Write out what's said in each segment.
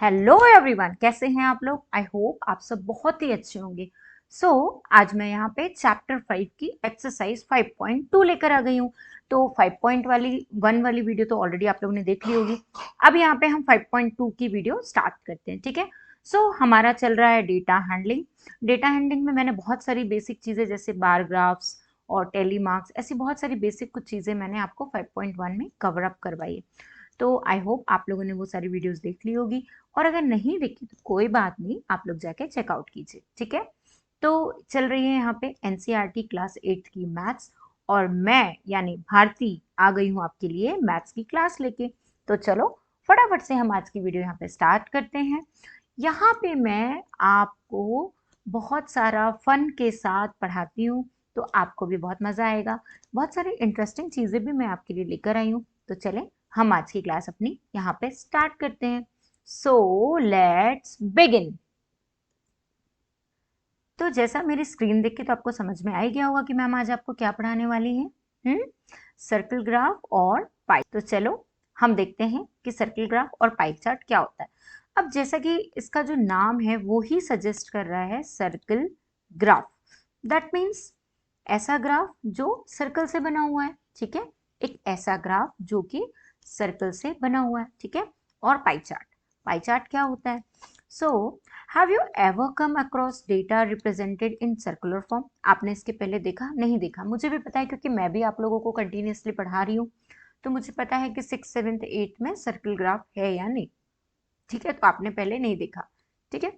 Hello everyone, कैसे हैं आप लोग। आई होप आप सब बहुत ही अच्छे होंगे। आज मैं यहाँ पे चैप्टर 5 की एक्सरसाइज 5.2 लेकर आ गई हूँ। तो 5.1 वाली वीडियो तो ऑलरेडी आप लोगों ने देख ली होगी। अब यहाँ पे हम 5.2 की वीडियो स्टार्ट करते हैं, ठीक है। हमारा चल रहा है डेटा हैंडलिंग। डेटा हैंडलिंग में मैंने बहुत सारी बेसिक चीज़ें जैसे बार ग्राफ्स और टेली मार्क्स, ऐसी बहुत सारी बेसिक कुछ चीज़ें मैंने आपको 5.1 में कवर अप करवाई है। तो आई होप आप लोगों ने वो सारी वीडियोस देख ली होगी, और अगर नहीं देखी तो कोई बात नहीं, आप लोग जाके चेकआउट कीजिए, ठीक है। तो चल रही है यहाँ पे एनसीईआरटी क्लास 8 की मैथ्स, और मैं यानी भारती आ गई हूँ आपके लिए मैथ्स की क्लास लेके। तो चलो फटाफट से हम आज की वीडियो यहाँ पे स्टार्ट करते हैं। यहाँ पे मैं आपको बहुत सारा फन के साथ पढ़ाती हूँ, तो आपको भी बहुत मजा आएगा। बहुत सारी इंटरेस्टिंग चीजें भी मैं आपके लिए लेकर आई हूँ। तो चलें हम आज की क्लास अपनी यहाँ पे स्टार्ट करते हैं। So let's begin. तो जैसा मेरी स्क्रीन देख के तो आपको समझ में आ ही गया होगा कि मैम आज आपको क्या पढ़ाने वाली है। सर्कल ग्राफ और पाई। तो चलो हम देखते हैं कि सर्कल ग्राफ और पाई चार्ट क्या होता है। अब जैसा कि इसका जो नाम है वो ही सजेस्ट कर रहा है, सर्कल ग्राफ। दैट मीन्स ऐसा ग्राफ जो सर्कल से बना हुआ है, ठीक है। एक ऐसा ग्राफ जो कि सर्कल से बना हुआ है, ठीक है। और पाई चार्ट, पाई चार्ट क्या होता है। So have you ever come across data represented in circular form. आपने इसके पहले देखा, नहीं देखा, मुझे भी पता है क्योंकि मैं भी आप लोगों को कंटिन्यूसली पढ़ा रही हूँ। तो मुझे पता है कि 6th 7th 8th में सर्कल ग्राफ है या नहीं, ठीक है। तो आपने पहले नहीं देखा, ठीक है।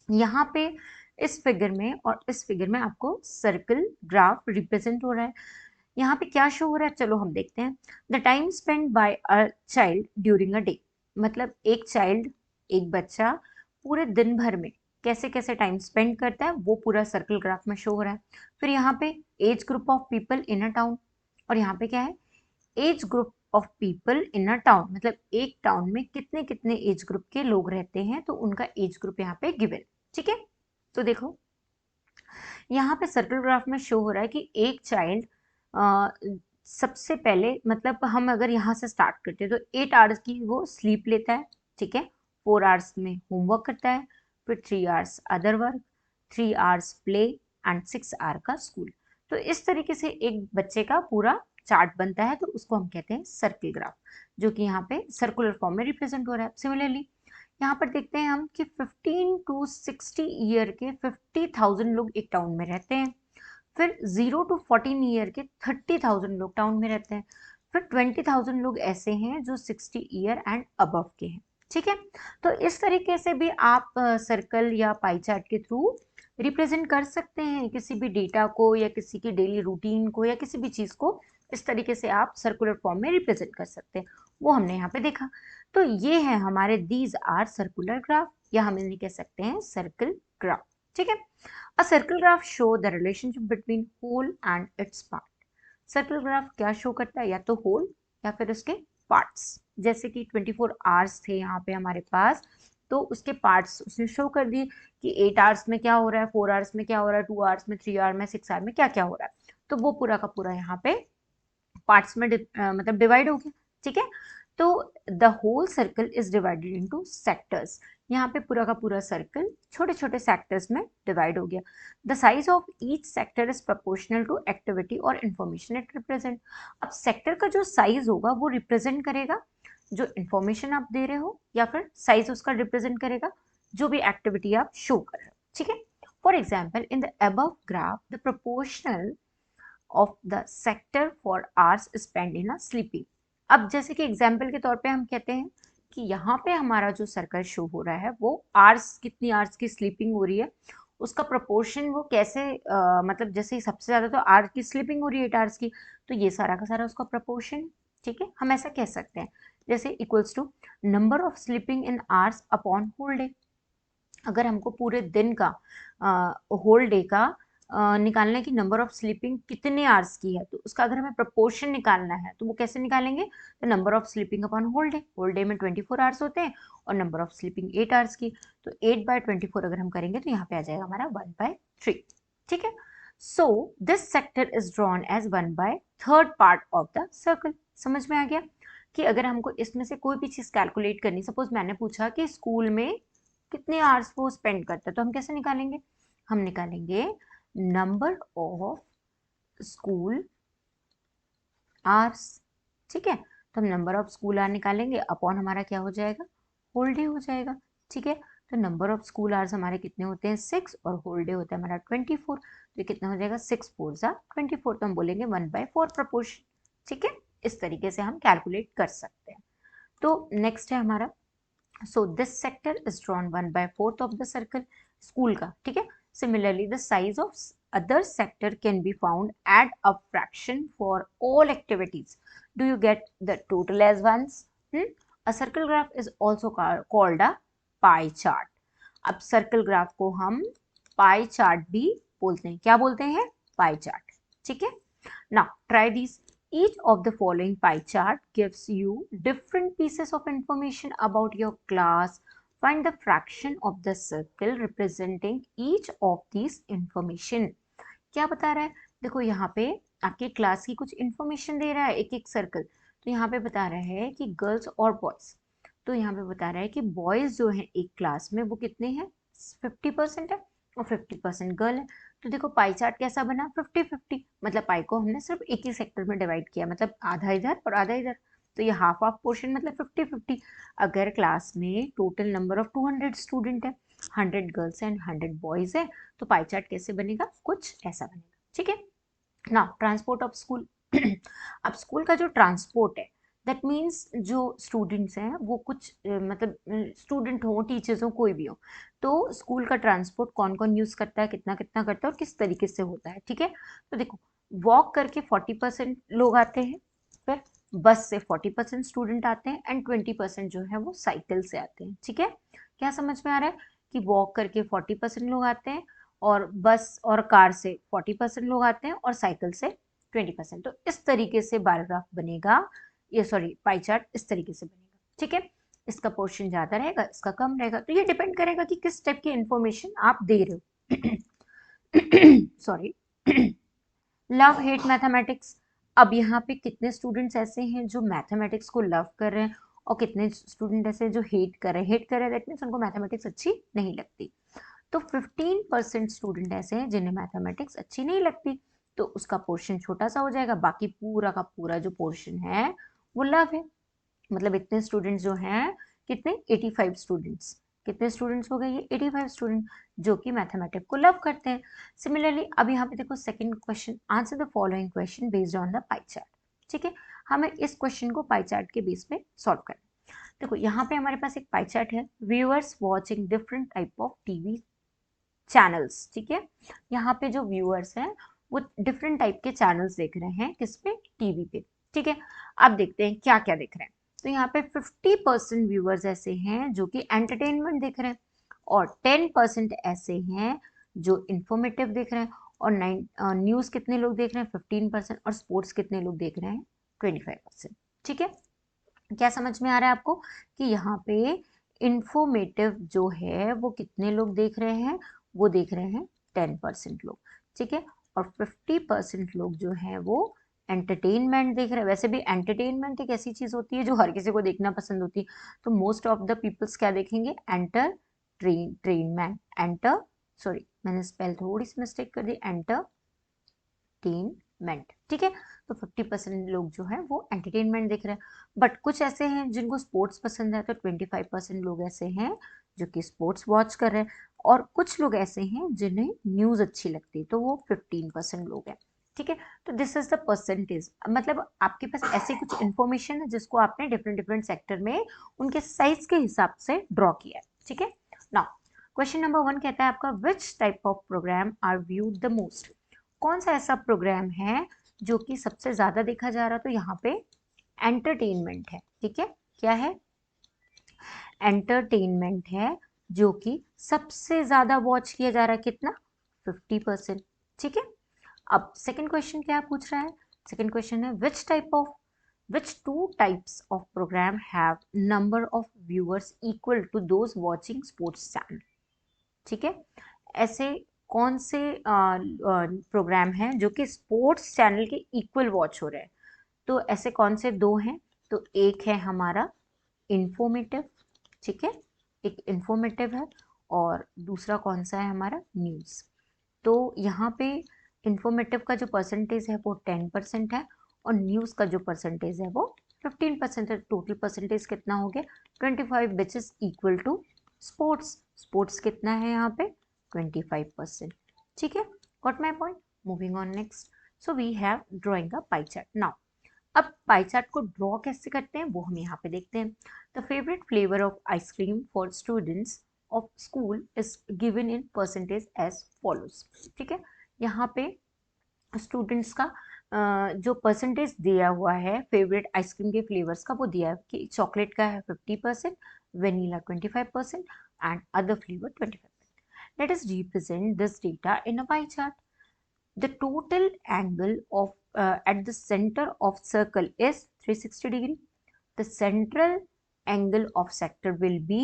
यहाँ पे इस फिगर में और इस फिगर में आपको सर्कल ग्राफ रिप्रेजेंट हो रहा है। यहाँ पे क्या शो हो रहा है, चलो हम देखते हैं। The time spend by a child during a day, मतलब एक चाइल्ड, एक बच्चा पूरे दिन भर में कैसे कैसे टाइम स्पेंड करता है वो पूरा सर्कल ग्राफ में शो हो रहा है। फिर यहाँ पे age group of people in a town, और यहाँ पे क्या है, age group of people in a town, मतलब एक टाउन में कितने कितने एज ग्रुप के लोग रहते हैं, तो उनका एज ग्रुप यहाँ पे गिवन, ठीक है। तो देखो यहाँ पे सर्कल ग्राफ में शो हो रहा है कि एक चाइल्ड सबसे पहले, मतलब हम अगर यहाँ से स्टार्ट करते हैं तो 8 आवर्स की वो स्लीप लेता है, ठीक है। 4 आवर्स में होमवर्क करता है, फिर 3 hours other work, 3 hours play, and 6 hour का स्कूल। तो इस तरीके से एक बच्चे का पूरा चार्ट बनता है, तो उसको हम कहते हैं सर्कल ग्राफ, जो कि यहाँ पे सर्कुलर फॉर्म में रिप्रेजेंट हो रहा है। सिमिलरली यहाँ पर देखते हैं हम कि 15 to 60 ईयर के 50,000 लोग एक टाउन में रहते हैं। फिर 0 to 14 ईयर के 30,000 लोग टाउन में रहते हैं। फिर 20,000 लोग ऐसे हैं जो 60 ईयर एंड अबव के हैं, ठीक है। तो इस तरीके से भी आप सर्कल या पाई चार्ट के थ्रू रिप्रेजेंट कर सकते हैं किसी भी डेटा को, या किसी की डेली रूटीन को, या किसी भी चीज को। इस तरीके से आप सर्कुलर फॉर्म में रिप्रेजेंट कर सकते हैं, वो हमने यहाँ पे देखा। तो ये है हमारे दीज आर सर्कुलर ग्राफ, या हम इन्हें कह सकते हैं सर्कल ग्राफ, ठीक है। A circle graph show the relationship between whole and its part. Circle graph क्या शो करता है, या तो होल या फिर उसके पार्ट्स। जैसे कि 24 आवर्स थे यहाँ पे हमारे पास, तो उसके पार्ट्स उसने शो कर दिए कि 8 आवर्स में क्या हो रहा है, 4 आवर्स में क्या हो रहा है, 2 आवर्स में, 3 आवर में, 6 आवर में क्या क्या हो रहा है। तो वो पूरा का पूरा यहाँ पे पार्ट्स में मतलब डिवाइड हो गया, ठीक है। तो the whole circle is divided into sectors. यहाँ पे पूरा का पूरा सर्कल छोटे छोटे सेक्टर्स में डिवाइड हो गया। The size of each sector is proportional to activity और इंफॉर्मेशन इट रिप्रेजेंट। अब सेक्टर का जो साइज होगा वो रिप्रेजेंट करेगा जो इंफॉर्मेशन आप दे रहे हो, या फिर साइज उसका रिप्रेजेंट करेगा जो भी एक्टिविटी आप शो कर रहे हो, ठीक है। For example in the above graph the proportional of the sector for hours spend in sleeping. अब जैसे कि एग्जाम्पल के तौर पे हम कहते हैं कि यहाँ पे हमारा जो सर्कल शो हो रहा है वो आवर्स, कितनी आवर्स की स्लीपिंग हो रही है, उसका प्रोपोर्शन वो कैसे, मतलब जैसे सबसे ज्यादा तो आवर की स्लीपिंग हो रही है 8 आवर्स की, तो ये सारा का सारा उसका प्रोपोर्शन, ठीक है। हम ऐसा कह सकते हैं जैसे equals to number of sleeping in hours upon whole day. अगर हमको पूरे दिन का, होल डे का निकालना है कि नंबर ऑफ स्लीपिंग कितने आवर्स की है, तो उसका अगर हमें प्रोपोर्शन निकालना है तो वो कैसे निकालेंगे, तो number of sleeping upon whole day में 24 आवर्स होते हैं, और नंबर ऑफ स्लीपिंग 8 आवर्स की, तो 8/24 अगर हम करेंगे तो यहाँ पे आ जाएगा हमारा 1/3, ठीक है। So this sector is drawn as 1/3 part of the circle. समझ में आ गया। कि अगर हमको इसमें से कोई भी चीज़ कैलकुलेट करनी, सपोज मैंने पूछा कि स्कूल में कितने आवर्स वो स्पेंड करता है, तो हम कैसे निकालेंगे? हम निकालेंगे नंबर ऑफ स्कूल आवर्स, ठीक है। तो हम नंबर ऑफ स्कूल आवर निकालेंगे, अपॉन हमारा क्या हो जाएगा? होल डे हो जाएगा, ठीक है। तो नंबर ऑफ स्कूल आवर्स हमारे कितने होते हैं? 6, और होल डे होता है हमारा 24। तो कितना हो जाएगा? 6 4 ज़ा 24। तो हम बोलेंगे 1/4 प्रपोर्शन, ठीक है। इस तरीके से हम कैलकुलेट कर सकते हैं। तो नेक्स्ट है हमारा, so this sector is drawn 1/4 of the circle, school का, ठीक है। Similarly the size of other sector can be found, add a fraction for all activities. Do you get the total as ones? A circle graph is also called a pie chart. अब circle graph को हम pie chart भी बोलते हैं। क्या बोलते हैं? Pie chart, ठीक है। Now try these. Each of the following pie chart gives you different pieces of information about your class. Find the fraction of the circle representing each of these information. क्या बता रहा है? देखो यहाँ पे आपके क्लास की कुछ इंफॉर्मेशन दे रहा है, एक एक सर्कल। तो यहाँ पे बता रहा है कि गर्ल्स और बॉयज। तो यहाँ पे बता रहा है कि बॉयज जो है एक क्लास में वो कितने हैं? 50% है, और 50% गर्ल है। तो देखो पाई चार्ट कैसा बना? 50-50, मतलब पाई को हमने सिर्फ एक ही सेक्टर में डिवाइड किया, मतलब आधा इधर और आधा इधर। तो ये हाफ हाफ पोर्शन, मतलब 50-50। अगर क्लास में टोटल नंबर ऑफ 200 स्टूडेंट है, 100 गर्ल्स एंड 100 बॉयज है, तो पाई चार्ट कैसे बनेगा? कुछ ऐसा बनेगा, ठीक है ना। Transport of school. अब स्कूल का जो ट्रांसपोर्ट है, दैट मीन्स जो स्टूडेंट्स हैं वो कुछ मतलब स्टूडेंट हो, टीचर्स हो, कोई भी हो, तो स्कूल का ट्रांसपोर्ट कौन कौन यूज करता है, कितना कितना करता है और किस तरीके से होता है, ठीक है। तो देखो वॉक करके 40% लोग आते हैं, फिर बस से 40% स्टूडेंट आते हैं, एंड 20% जो है वो साइकिल से आते हैं, ठीक है। क्या समझ में आ रहा है कि वॉक करके 40% लोग आते हैं, और बस और कार से 40% लोग आते हैं, और साइकिल से 20%। तो इस तरीके से बार ग्राफ बनेगा, ये सॉरी पाई चार्ट इस तरीके से बनेगा, ठीक है। इसका पोर्शन ज्यादा रहेगा, इसका कम रहेगा, तो ये डिपेंड करेगा कि किस टाइप की इंफॉर्मेशन आप दे रहे हो। सॉरी। Love hate mathematics. अब यहाँ पे कितने स्टूडेंट्स ऐसे हैं जो मैथमेटिक्स को लव कर रहे हैं, और कितने स्टूडेंट ऐसे हैं जो हेट कर रहे हैं? हेट कर रहे हैं दैट मीन्स उनको मैथमेटिक्स अच्छी नहीं लगती। तो 15% स्टूडेंट ऐसे हैं जिन्हें मैथमेटिक्स अच्छी नहीं लगती, तो उसका पोर्शन छोटा सा हो जाएगा। बाकी पूरा का पूरा जो पोर्शन है वो लव है। मतलब इतने स्टूडेंट्स जो हैं, कितने? 85 स्टूडेंट्स। कितने स्टूडेंट्स हो गए? ये 85 स्टूडेंट जो कि मैथमेटिक्स को लव करते हैं। सिमिलरली अब यहाँ पे देखो second question, answer the following question based on the pie chart, ठीक है। हमें इस क्वेश्चन को पाई चार्ट के बेस पे सॉल्व करना है। देखो यहाँ पे हमारे पास एक पाई चार्ट है, viewers watching different type of TV channels, ठीक है। यहाँ पे जो व्यूअर्स हैं वो डिफरेंट टाइप के चैनल्स देख रहे हैं, किस पे? टीवी पे, ठीक है। अब देखते हैं क्या क्या देख रहे हैं। तो यहाँ पे 50% व्यूअर्स ऐसे हैं जो कि एंटरटेनमेंट देख रहे हैं, और 10% ऐसे हैं जो इंफॉर्मेटिव देख रहे हैं, और न्यूज़ कितने लोग देख रहे हैं? 15%, और स्पोर्ट्स कितने लोग देख रहे हैं? 25%, ठीक है। क्या समझ में आ रहा है आपको कि यहाँ पे इंफॉर्मेटिव जो है वो कितने लोग देख रहे हैं? वो देख रहे हैं 10% लोग, ठीक है। और 50% लोग जो हैं वो एंटरटेनमेंट देख रहे हैं। वैसे भी एंटरटेनमेंट एक ऐसी चीज होती है जो हर किसी को देखना पसंद होती है, तो मोस्ट ऑफ द पीपल्स क्या देखेंगे? एंटर, सॉरी मैंने स्पेल थोड़ी सी मिस्टेक कर दी, एंटरटेनमेंट, ठीक है। तो 50% लोग जो है वो एंटरटेनमेंट देख रहे हैं। बट कुछ ऐसे हैं जिनको स्पोर्ट्स पसंद है, तो 25% लोग ऐसे हैं जो कि स्पोर्ट्स वॉच कर रहे हैं, और कुछ लोग ऐसे हैं जिन्हें न्यूज़ अच्छी लगती है, तो वो 15% लोग हैं, ठीक है। तो दिस इज द परसेंटेज। मतलब आपके पास ऐसे कुछ इंफॉर्मेशन है जिसको आपने डिफरेंट डिफरेंट सेक्टर में उनके साइज के हिसाब से ड्रॉ किया है, ठीक है। नाउ क्वेश्चन नंबर 1 कहता है आपका, which type of program are viewed the most? कौन सा ऐसा प्रोग्राम है जो कि सबसे ज्यादा देखा जा रहा? तो यहाँ पे एंटरटेनमेंट है, ठीक है। क्या है? एंटरटेनमेंट है जो कि सबसे ज्यादा वॉच किया जा रहा है, कितना? 50%, ठीक है। अब सेकंड क्वेश्चन क्या पूछ रहा है? सेकंड क्वेश्चन है, which two types of program have number of viewers equal to those watching sports channel? ठीक है। ऐसे कौन से प्रोग्राम हैं जो कि स्पोर्ट्स चैनल के इक्वल वॉच हो रहे हैं? तो ऐसे कौन से दो हैं? तो एक है हमारा इंफॉर्मेटिव, ठीक है, एक इंफॉर्मेटिव है, और दूसरा कौन सा है हमारा न्यूज़। तो यहाँ पे इंफॉर्मेटिव का जो परसेंटेज है वो 10% है, और न्यूज़ का जो परसेंटेज है वो 15% है। टोटल परसेंटेज कितना हो गया 25, which is equal to sports. Sports कितना है यहाँ पे 25%, ठीक है। Got my point. Moving on next, so we have drawing a pie chart now. अब पाई चार्ट को ड्रॉ कैसे करते हैं वो हम यहाँ पे देखते हैं। The favourite flavour of ice cream for students of school is given in percentage as follows, ठीक है। यहाँ पे स्टूडेंट्स का जो परसेंटेज दिया हुआ है फेवरेट आइसक्रीम के फ्लेवर्स का, वो दिया है कि चॉकलेट का है 50%, vanilla 25% and other flavour 25%। Let us represent this data in a pie chart. The total angle of at the center of circle is 360 degree. The central angle of sector will be,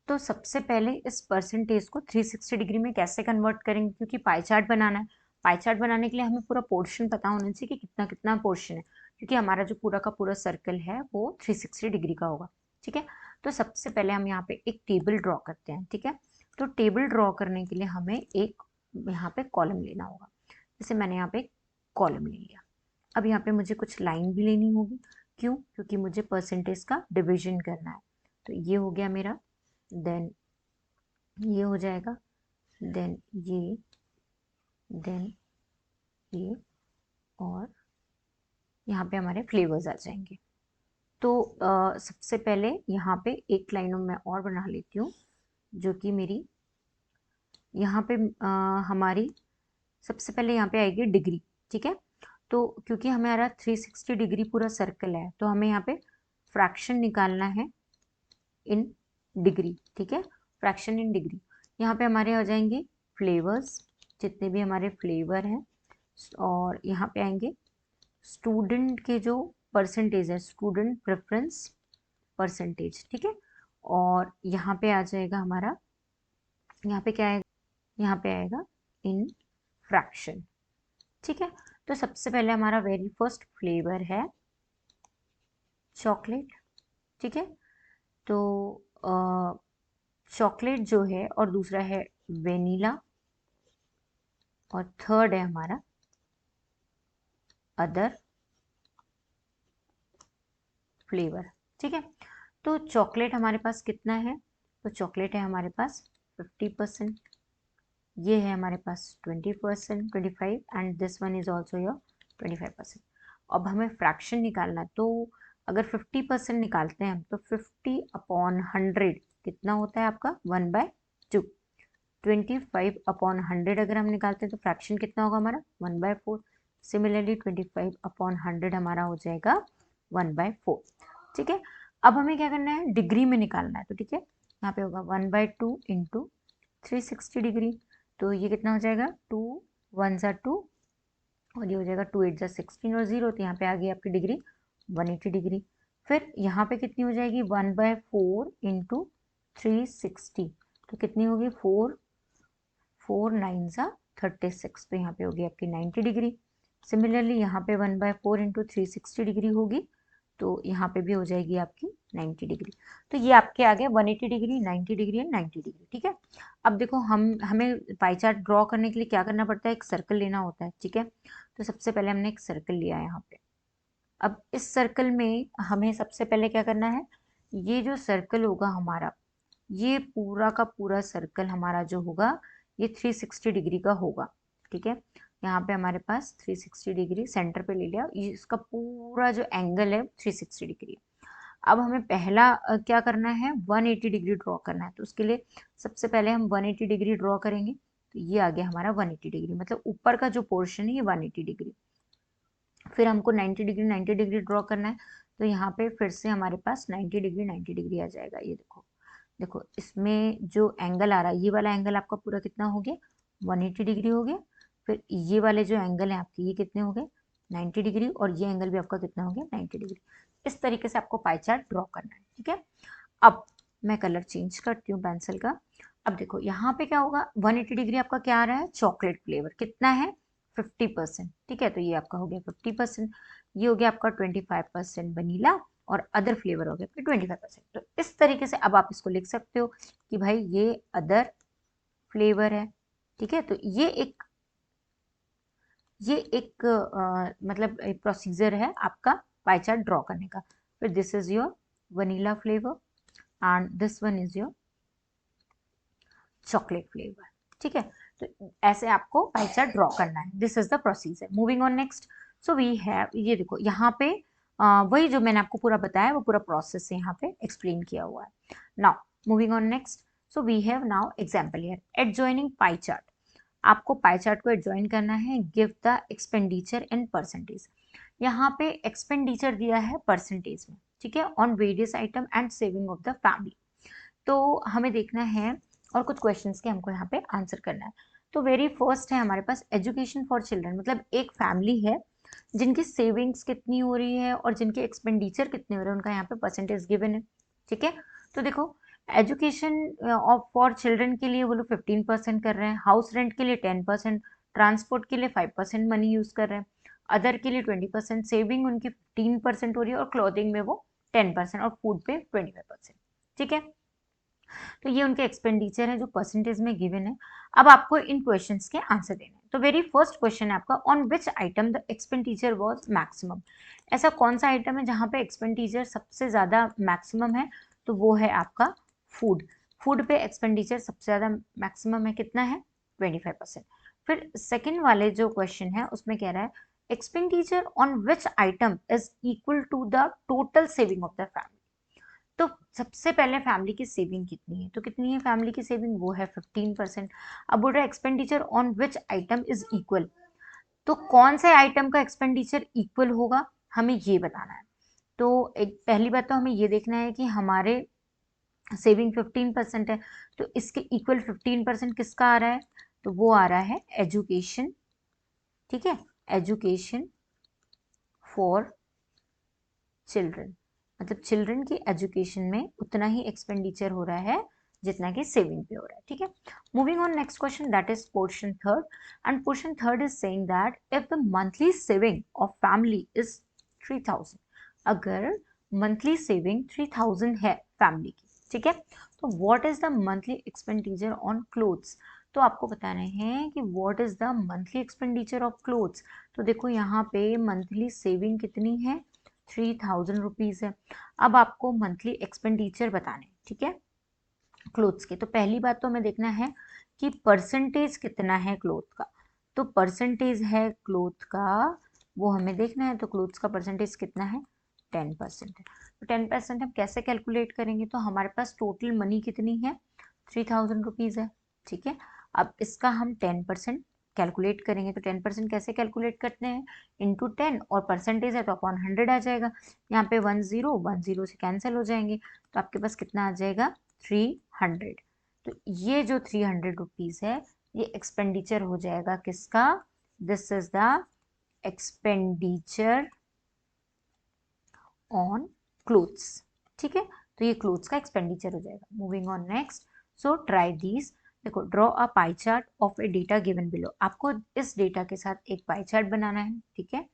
तो सबसे पहले इस percentage को 360 degree में कैसे convert करेंगे, क्योंकि pie chart बनाना है। पाई चार्ट बनाने के लिए हमें पूरा पोर्शन पता होना चाहिए कि कितना कितना पोर्शन है, क्योंकि हमारा जो पूरा का पूरा सर्कल है वो 360 डिग्री का होगा, ठीक है। तो सबसे पहले हम यहाँ पे एक टेबल ड्रॉ करते हैं, ठीक है। तो टेबल ड्रॉ करने के लिए हमें एक यहाँ पे कॉलम लेना होगा। जैसे मैंने यहाँ पे एक कॉलम ले लिया। अब यहाँ पे मुझे कुछ लाइन भी लेनी होगी, क्यों, क्योंकि मुझे परसेंटेज का डिवीजन करना है। तो ये हो गया मेरा, देन ये हो जाएगा, देन ये, देन ये, और यहाँ पे हमारे फ्लेवर्स आ जाएंगे। तो सबसे पहले यहाँ पे एक लाइन मैं और बना लेती हूँ, जो कि मेरी यहाँ पे हमारी सबसे पहले यहाँ पे आएगी डिग्री, ठीक है। तो क्योंकि हमारा 360 डिग्री पूरा सर्कल है, तो हमें यहाँ पे फ्रैक्शन निकालना है इन डिग्री, ठीक है। फ्रैक्शन इन डिग्री, यहाँ पे हमारे आ जाएंगे फ्लेवर्स, जितने भी हमारे फ्लेवर हैं, और यहाँ पे आएंगे स्टूडेंट के जो परसेंटेज है, स्टूडेंट प्रेफरेंस परसेंटेज, ठीक है। और यहाँ पे आ जाएगा हमारा, यहाँ पे क्या आएगा, यहाँ पे आएगा इन फ्रैक्शन, ठीक है। तो सबसे पहले हमारा वेरी फर्स्ट फ्लेवर है चॉकलेट, ठीक है। तो चॉकलेट जो है, और दूसरा है वेनिला, और थर्ड है हमारा अदर फ्लेवर, ठीक है। तो चॉकलेट हमारे पास कितना है, तो चॉकलेट है हमारे पास 50%, ये है हमारे पास 20%, 25, and this one is also your 25%। अब हमें फ्रैक्शन निकालना है, तो अगर 50% निकालते हैं हम, तो 50/100 कितना होता है आपका 1/2। 25/100 अगर हम निकालते हैं तो फ्रैक्शन कितना होगा हमारा 1/4। सिमिलरली 25/100 हमारा हो जाएगा 1/4, ठीक है। अब हमें क्या करना है, डिग्री में निकालना है, तो ठीक है, यहाँ पे होगा 1/2 इंटू 360 डिग्री। तो ये कितना हो जाएगा 2 1 ज़ा 2, और ये हो जाएगा 2 8 ज़ा 16 और 0, तो यहाँ पे आ गई आपकी डिग्री 180 डिग्री। फिर यहाँ पे कितनी हो जाएगी 1/4 इंटू 360, तो कितनी होगी 4 9 ज़ा 36, तो यहाँ पे होगी आपकी 90 डिग्री। सिमिलरली यहाँ पे 1/4 इंटू 360 डिग्री होगी, तो यहाँ पे भी हो जाएगी आपकी 90 डिग्री। तो ये आपके आ गए 180 डिग्री, 90 डिग्री एंड 90 डिग्री, ठीक है। अब देखो हमें पाई चार्ट ड्रॉ करने के लिए क्या करना पड़ता है, एक सर्कल लेना होता है, ठीक है। तो सबसे पहले हमने एक सर्कल लिया है यहाँ पे। अब इस सर्कल में हमें सबसे पहले क्या करना है, ये जो सर्कल होगा हमारा, ये पूरा का पूरा सर्कल हमारा जो होगा ये 360 डिग्री का होगा, ठीक है। यहाँ पे हमारे पास 360 डिग्री सेंटर पे ले लिया, ये इसका पूरा जो एंगल है 360 डिग्री। अब हमें पहला क्या करना है 180 डिग्री ड्रॉ करना है, तो उसके लिए सबसे पहले हम 180 डिग्री ड्रॉ करेंगे। तो ये आ गया हमारा 180 डिग्री, मतलब ऊपर का जो पोर्शन है ये 180 डिग्री। फिर हमको 90 डिग्री 90 डिग्री ड्रॉ करना है, तो यहाँ पे फिर से हमारे पास 90 डिग्री 90 डिग्री आ जाएगा। ये देखो, देखो इसमें जो एंगल आ रहा है, ये वाला एंगल आपका पूरा कितना हो गया 180 डिग्री हो गया। फिर ये वाले जो एंगल है आपके ये कितने हो गए 90 डिग्री, और ये एंगल भी आपका कितना हो गया 90 डिग्री। इस तरीके से आपको पाई चार्ट ड्रॉ करना है, ठीक है। अब मैं कलर चेंज करती हूँ पेंसिल का। अब देखो यहाँ पे क्या होगा 180 डिग्री आपका क्या आ रहा है, चॉकलेट फ्लेवर कितना है 50%, ठीक है। तो ये आपका हो गया 50%, ये हो गया आपका 25% वनीला, और अदर फ्लेवर हो गया आपके 25%। तो इस तरीके से अब आप इसको लिख सकते हो कि भाई ये अदर फ्लेवर है, ठीक है। तो ये एक मतलब एक प्रोसीजर है आपका पाई चार्ट ड्रॉ करने का। फिर this is your vanilla flavour and this one is your chocolate flavour, ठीक है। तो ऐसे आपको पाई चार्ट ड्रॉ करना है। This is the procedure. Moving on next. So we have, ये देखो यहाँ पे वही जो मैंने आपको पूरा बताया वो पूरा प्रोसेस यहाँ पे एक्सप्लेन किया हुआ है। Now moving on next. So we have now example here, adjoining pie chart. आपको पाई चार्ट को एडजॉइन करना है। Give the expenditure in percentage. यहाँ पे एक्सपेंडिचर दिया है परसेंटेज में, ठीक है, on various item and saving of the family. तो हमें देखना है और कुछ क्वेश्चंस के हमको यहाँ पे आंसर करना है। तो वेरी फर्स्ट है हमारे पास एजुकेशन फॉर चिल्ड्रन, मतलब एक फैमिली है जिनकी सेविंग्स कितनी हो रही है और जिनके एक्सपेंडिचर कितने हो रहे हैं, उनका यहाँ पे परसेंटेज गिवन है, ठीक है। तो देखो एजुकेशन ऑफ फॉर चिल्ड्रन के लिए वो लोग 15% कर रहे हैं, हाउस रेंट के लिए 10%, ट्रांसपोर्ट के लिए 5% मनी यूज कर रहे हैं, अदर के लिए 20%, सेविंग उनकी 15% हो रही है और क्लॉथिंग में वो 10% और फूड पे 25%, ठीक है। तो ये उनके एक्सपेंडिचर है जो परसेंटेज में गिवन है। अब आपको इन क्वेश्चंस के आंसर देने हैं। तो वेरी फर्स्ट क्वेश्चन है आपका, on which item the expenditure was maximum. ऐसा कौन सा आइटम है जहां पे एक्सपेंडिचर सबसे ज्यादा मैक्सिमम है, तो वो है आपका फूड। फूड पे एक्सपेंडिचर सबसे ज्यादा मैक्सिमम है, कितना है 25%। फिर सेकेंड वाले जो क्वेश्चन है उसमें कह रहा है expenditure on which item is equal to the total saving of the family. तो सबसे पहले फैमिली की सेविंग कितनी है, तो कितनी है फैमिली की सेविंग, वो है 15%। अब बोल रहा है expenditure on which item is equal, तो कौन से आइटम का एक्सपेंडिचर इक्वल होगा हमें ये बताना है। तो एक पहली बात तो हमें ये देखना है कि हमारे सेविंग 15% है, तो इसके इक्वल 15% किसका आ रहा है, तो वो आ रहा है एजुकेशन, ठीक है, एजुकेशन फॉर चिल्ड्रन। मतलब चिल्ड्रन की एजुकेशन में उतना ही एक्सपेंडिचर हो रहा है जितना कि सेविंग पे हो रहा है, ठीक है। Moving on next question, that is portion third. End portion third is saying that if the monthly saving of family is 3000, अगर मंथली सेविंग 3000 है फैमिली की, ठीक है, तो what is the monthly expenditure on clothes. तो आपको बताना है कि what is the monthly expenditure of clothes. तो देखो यहाँ पे मंथली सेविंग कितनी है, 3000 रुपीज है। अब आपको मंथली एक्सपेंडिचर बताने, ठीक है, क्लोथ्स के। तो पहली बात तो हमें देखना है कि परसेंटेज कितना है क्लोथ का। तो परसेंटेज है क्लोथ का, वो हमें देखना है। तो क्लोथ्स का परसेंटेज कितना है, 10% है। तो 10% हम कैसे कैलकुलेट करेंगे, तो हमारे पास टोटल मनी कितनी है, 3000 रुपीज है, ठीक है। अब इसका हम 10% कैलकुलेट करेंगे। तो 10% कैसे कैलकुलेट करते हैं, इंटू 10, और परसेंटेज है तो अपॉन 100 आ जाएगा। यहाँ पे 10 से कैंसिल हो जाएंगे, तो आपके पास कितना आ जाएगा, 300। तो ये जो 300 रुपीज है ये एक्सपेंडिचर हो जाएगा किसका, this is the expenditure on clothes, ठीक है। तो ये क्लोथ्स का एक्सपेंडिचर हो जाएगा। Moving on next. So try these. देखो draw a pie chart of a data given below. आपको इस डेटा के साथ एक पाई चार्ट बनाना है, ठीक है,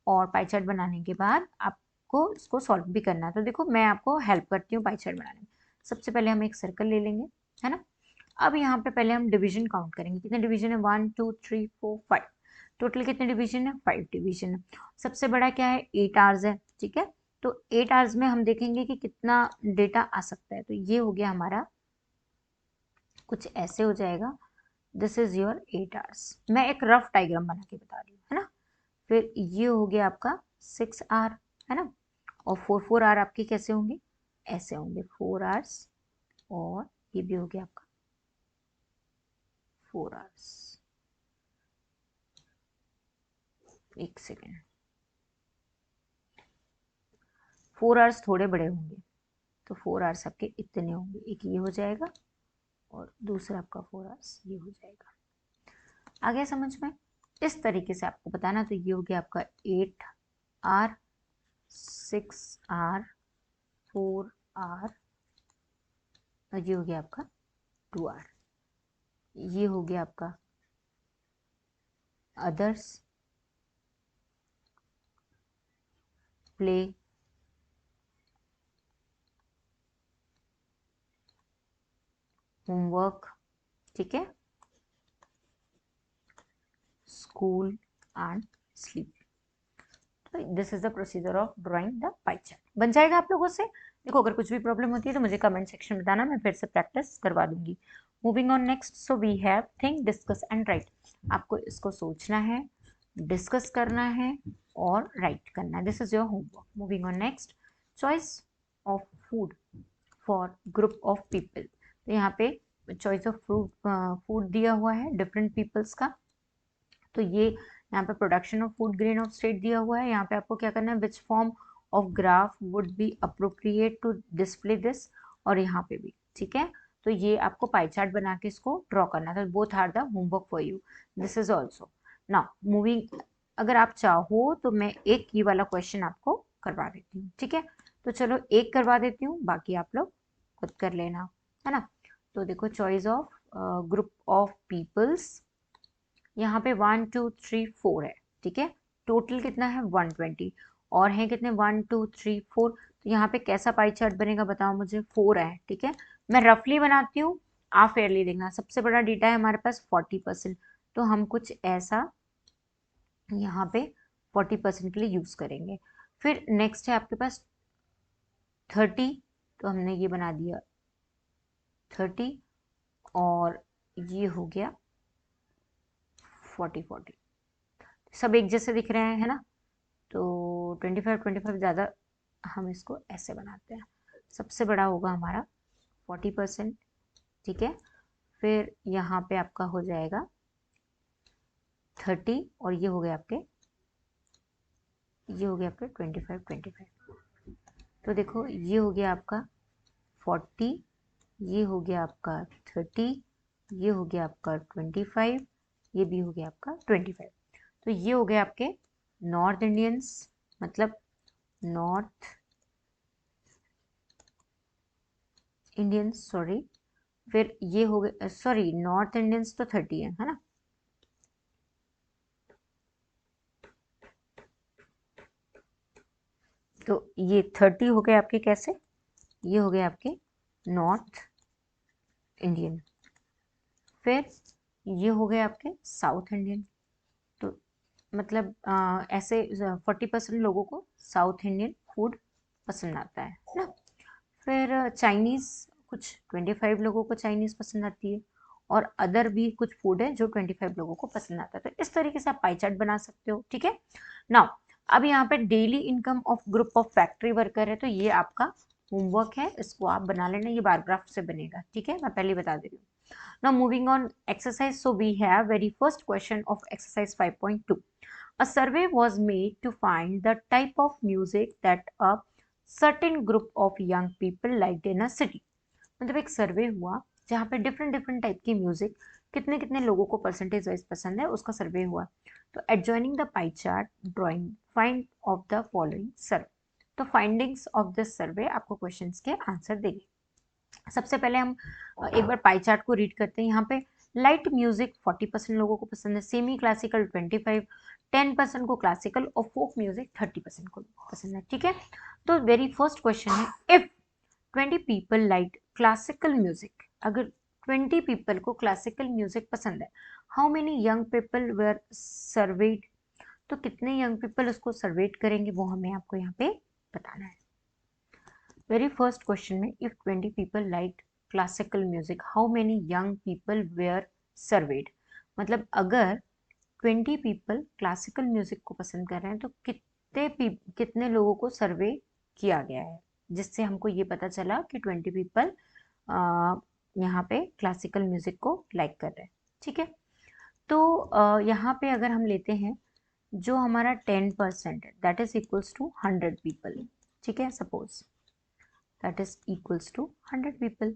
और पाई चार्ट बनाने के बाद आपको इसको सॉल्व भी करना है। तो देखो मैं आपको हेल्प करती हूँ पाई चार्ट बनाने में। सबसे पहले हम एक सर्कल ले लेंगे, है ना। अब यहाँ पे पहले हम डिवीजन काउंट करेंगे, कितने डिवीजन है, 1 2 3 4 5, टोटल कितने डिवीजन है, 5 डिवीजन है। सबसे बड़ा क्या है, 8 आवर्स है, ठीक है। तो 8 आवर्स में हम देखेंगे कि कितना डेटा आ सकता है। तो ये हो गया हमारा, कुछ ऐसे हो जाएगा, दिस इज योर 8 आवर्स। मैं एक रफ डायग्राम बना के बता रही हूँ, है ना। फिर ये हो गया आपका 6 आवर, है ना, और 4 आवर आपके कैसे होंगे, ऐसे होंगे 4 आवर्स, और ये भी हो गया आपका 4 आवर्स। एक सेकेंड, 4 आवर्स थोड़े बड़े होंगे, तो 4 आवर्स आपके इतने होंगे, एक ये हो जाएगा और दूसरा आपका 4 आवर्स ये हो जाएगा। आ गया समझ में, इस तरीके से आपको बताना। तो ये हो गया आपका 8 आर, 6 आर, 4 आर, और ये हो गया आपका 2 आर। ये हो गया आपका अदर्स, प्ले, होमवर्क, ठीक है, स्कूल एंड स्लीप। तो this is the procedure of drawing the pie chart. बन जाएगा आप लोगों से। देखो अगर कुछ भी प्रॉब्लम होती है तो मुझे कमेंट सेक्शन में बताना, मैं फिर से प्रैक्टिस करवा दूंगी। Moving on next, so we have think, discuss and write. आपको इसको सोचना है, डिस्कस करना है और राइट करना है। This is your homework. Moving on next, choice of food for group of people. तो यहाँ पे चॉइस ऑफ फूड दिया हुआ है डिफरेंट पीपल्स का। तो ये यहाँ पे production of food grain of state दिया हुआ है। यहाँ पे आपको क्या करना है, which form of graph would be appropriate to display this, और यहाँ पे भी, ठीक है। तो ये आपको पाई चार्ट बना के इसको ड्रॉ करना था। Both are the homework for you, this is also. Now moving, अगर आप चाहो तो मैं एक ये वाला क्वेश्चन आपको करवा देती हूँ, ठीक है। तो चलो एक करवा देती हूँ, बाकी आप लोग खुद कर लेना, है ना। तो देखो, choice of group of peoples, यहाँ पे 1 2 3 4 है, ठीक है। टोटल कितना है 120, और है कितने 1 2 3 4। तो यहाँ पे कैसा पाई चार्ट बनेगा बताओ मुझे। 4 है, ठीक है। मैं रफली बनाती हूँ, आप फेयरली देखना। सबसे बड़ा डेटा है हमारे पास 40%, तो हम कुछ ऐसा यहाँ पे 40% के लिए यूज करेंगे। फिर नेक्स्ट है आपके पास 30, तो हमने ये बना दिया 30, और ये हो गया 40 सब एक जैसे दिख रहे हैं, है ना। तो 25 ज़्यादा, हम इसको ऐसे बनाते हैं। सबसे बड़ा होगा हमारा 40%, ठीक है। फिर यहाँ पे आपका हो जाएगा 30, और ये हो गया आपके 25। तो देखो ये हो गया आपका 40, ये हो गया आपका 30, ये हो गया आपका 25, ये भी हो गया आपका 25। तो ये हो गए आपके नॉर्थ इंडियंस, मतलब नॉर्थ इंडियंस, सॉरी। फिर ये हो गए, सॉरी, नॉर्थ इंडियंस तो 30 है ना। तो ये 30 हो गए आपके, कैसे, ये हो गए आपके नॉर्थ इंडियन। फिर ये हो गए आपके साउथ इंडियन। तो मतलब ऐसे 40% लोगों को साउथ इंडियन फूड पसंद आता है ना। फिर चाइनीज़, कुछ 25 लोगों को चाइनीज़ पसंद आती है, और अदर भी कुछ फूड है जो 25 लोगों को पसंद आता है। तो इस तरीके से आप पाई चार्ट बना सकते हो, ठीक है। नाउ अब यहाँ पे daily income of group of factory worker है, तो ये आपका होमवर्क है, इसको आप बना लेना। ये बार ग्राफ से बनेगा, ठीक है, मैं पहले बता दे रही हूँ। Now moving on exercise, so we have very first question of exercise 5.2. A survey was made to find the type of music that a certain group of young people liked in a city. मतलब एक सर्वे हुआ जहाँ पे different different type की music कितने कितने लोगों को परसेंटेज वाइज पसंद है, उसका सर्वे हुआ। तो adjoining the pie chart drawing find of the following survey. तो फाइंडिंग्स ऑफ दिस सर्वे आपको क्वेश्चंस के आंसर देंगे। सबसे पहले हम एक बार पाई चार्ट को रीड करते हैं। यहाँ पे लाइट म्यूजिक 40% लोगों को पसंद है, सेमी क्लासिकल 25, 10% को क्लासिकल, और फोक म्यूजिक 30% को पसंद है, ठीक है। तो वेरी फर्स्ट क्वेश्चन है, if 20 people like classical music, अगर 20 पीपल को क्लासिकल म्यूजिक पसंद है, how many young people were surveyed. तो कितने यंग पीपल उसको सर्वेट करेंगे वो हमें आपको यहाँ पे बताना है। वेरी फर्स्ट क्वेश्चन में, if 20 people like classical music, how many young people were surveyed. मतलब अगर 20 पीपल क्लासिकल म्यूजिक को पसंद कर रहे हैं तो कितने लोगों को सर्वे किया गया है, जिससे हमको ये पता चला कि 20 पीपल यहाँ पे क्लासिकल म्यूजिक को लाइक कर रहे हैं, ठीक है। तो यहाँ पे अगर हम लेते हैं जो हमारा 10% है, that is equals to 100 people, ठीक है, suppose that is equals to 100 people.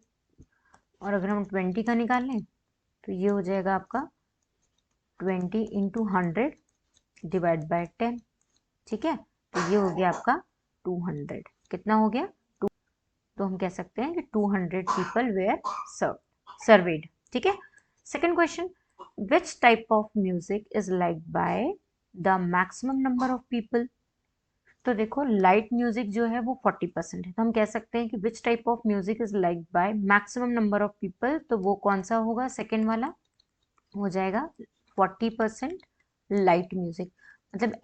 और अगर हम 20 का निकाल लें तो ये हो जाएगा आपका 20 इंटू 100 डिवाइड बाय 10, ठीक है। तो ये हो गया आपका 200। कितना हो गया? तो हम कह सकते हैं कि 200 पीपल वेयर सर्वेड, ठीक है। Second question, which type of music is like by the maximum number of people. तो देखो लाइट म्यूजिक जो है वो 40% है, तो हम कह सकते हैं कि विच type of music is like by maximum number of people, तो वो कौन सा होगा, सेकेंड वाला हो जाएगा 40% लाइट म्यूजिक। मतलब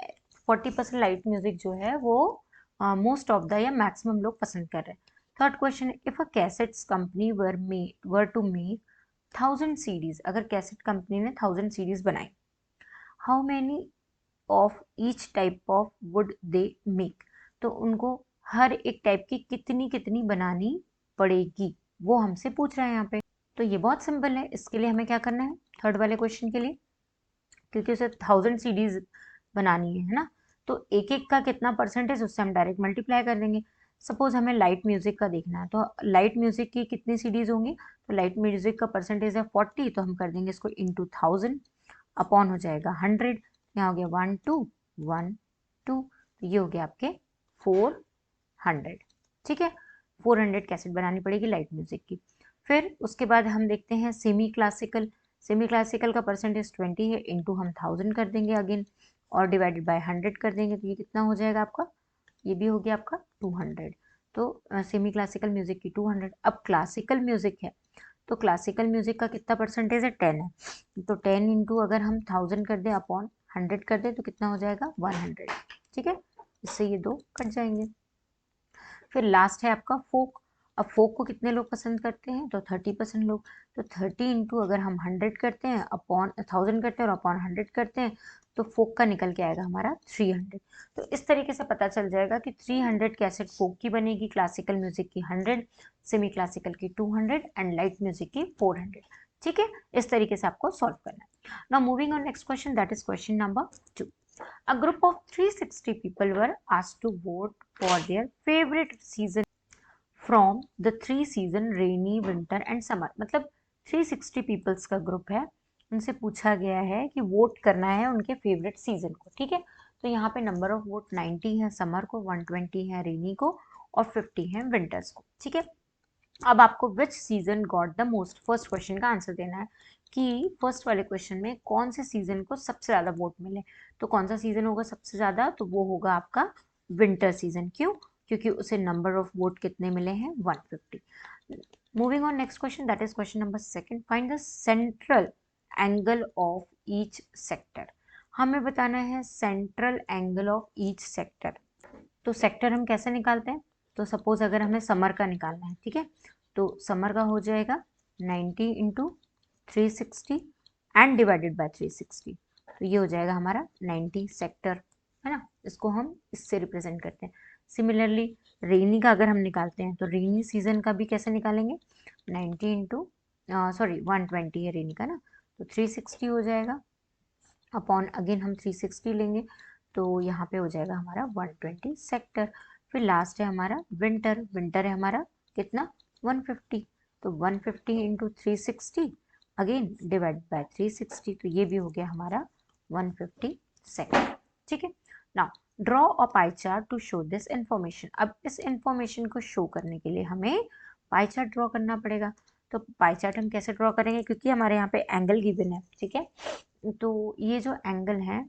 40% लाइट म्यूजिक जो है वो मोस्ट ऑफ द या मैक्सिमम लोग पसंद कर रहे हैं। Third question, if a cassettes company were to make 1000 CDs, अगर कैसेट कंपनी ने 1000 सीडीज बनाई, how many of each type of would they make, तो उनको हर एक टाइप की कितनी कितनी बनानी पड़ेगी, वो हमसे पूछ रहा है यहाँ पे। तो ये बहुत सिंपल है, इसके लिए हमें क्या करना है, थर्ड वाले क्वेश्चन के लिए, क्योंकि उसे 1000 सीडीज बनानी है ना, तो एक एक का कितना परसेंटेज, उससे हम डायरेक्ट मल्टीप्लाई कर देंगे। सपोज हमें लाइट म्यूजिक का देखना है, तो लाइट म्यूजिक की कितनी सीडीज होंगी, तो लाइट म्यूजिक का परसेंटेज है 40, तो हम कर देंगे इसको इंटू 1000, अपॉन हो जाएगा 100, यहाँ हो गया 1 2 1 2, तो ये हो गया आपके 400। ठीक है, 400 कैसेट बनानी पड़ेगी लाइट म्यूजिक की। फिर उसके बाद हम देखते हैं सेमी क्लासिकल। सेमी क्लासिकल का परसेंटेज 20 है, इंटू हम 1000 कर देंगे अगेन, और डिवाइडेड बाय 100 कर देंगे, तो ये कितना हो जाएगा आपका, ये भी हो गया आपका 200। तो सेमी क्लासिकल म्यूजिक की 200। अब क्लासिकल म्यूजिक है, तो क्लासिकल म्यूजिक का कितना परसेंटेज है, 10 है, तो 10 इंटू अगर हम 1000 कर दें अपॉन 100 कर दें, तो कितना हो जाएगा 100। ठीक है, इससे ये दो कट जाएंगे। फिर लास्ट है आपका फोक। अब फोक को कितने लोग पसंद करते हैं, तो 30% लोग, तो 30 इंटू अगर हम 100 करते हैं अपॉन 1000 करते हैं और अपॉन 100 करते हैं, तो फोक का निकल के आएगा हमारा 300। तो इस तरीके से पता चल जाएगा कि 300 कैसेट फोक की बनेगी, क्लासिकल म्यूजिक की 100, सेमी क्लासिकल की 200 एंड लाइट म्यूजिक की 400। ठीक है, इस तरीके से आपको सॉल्व करना है। Now moving on next question, that is question number 2। A group of 360 people were asked to vote for their favorite season from the 3 season rainy, winter and summer। मतलब 360 peoples का ग्रुप है, उनसे पूछा गया है कि वोट करना है उनके फेवरेट सीजन को। ठीक है, तो यहाँ पे नंबर ऑफ वोट 90 है समर को, 120 है रेनी को और 50 है विंटर्स को। ठीक है, अब आपको विच season got the most, first question का आंसर देना है कि फर्स्ट वाले क्वेश्चन में कौन से सीजन को सबसे ज्यादा वोट मिले। तो कौन सा सीजन होगा सबसे ज्यादा, तो वो होगा आपका विंटर सीजन। क्यों, क्योंकि उसे नंबर ऑफ वोट कितने मिले हैं, 150। Moving on next question, that is question number 2। Find the central angle of each sector. हमें बताना है central angle of each sector. तो सेक्टर हम कैसे निकालते हैं, तो सपोज अगर हमें समर का निकालना है, ठीक है, तो समर का हो जाएगा 90 इंटू 360 एंड डिवाइडेड बाय 360, तो ये हो जाएगा हमारा 90 सेक्टर, है ना, इसको हम इससे रिप्रेजेंट करते हैं। सिमिलरली रेनी का अगर हम निकालते हैं, तो रेनी सीजन का भी कैसे निकालेंगे, 90 इंटू 120 है रेनी का ना, तो 360 हो जाएगा, अपॉन अगेन हम 360 लेंगे, तो यहाँ पे हो जाएगा हमारा 120 सेक्टर। फिर लास्ट है हमारा विंटर। विंटर है हमारा कितना, 150, तो 150 इंटू 360 अगेन डिवाइड बाय 360, तो ये भी हो गया हमारा 150 सेक्टर। ठीक है, now draw a pie chart to show this information. अब इस इंफॉर्मेशन को शो करने के लिए हमें पाई चार्ट ड्रॉ करना पड़ेगा। तो पाई चार्ट हम कैसे ड्रॉ करेंगे, क्योंकि हमारे यहाँ पे एंगल गिवन है। ठीक है, तो ये जो एंगल है,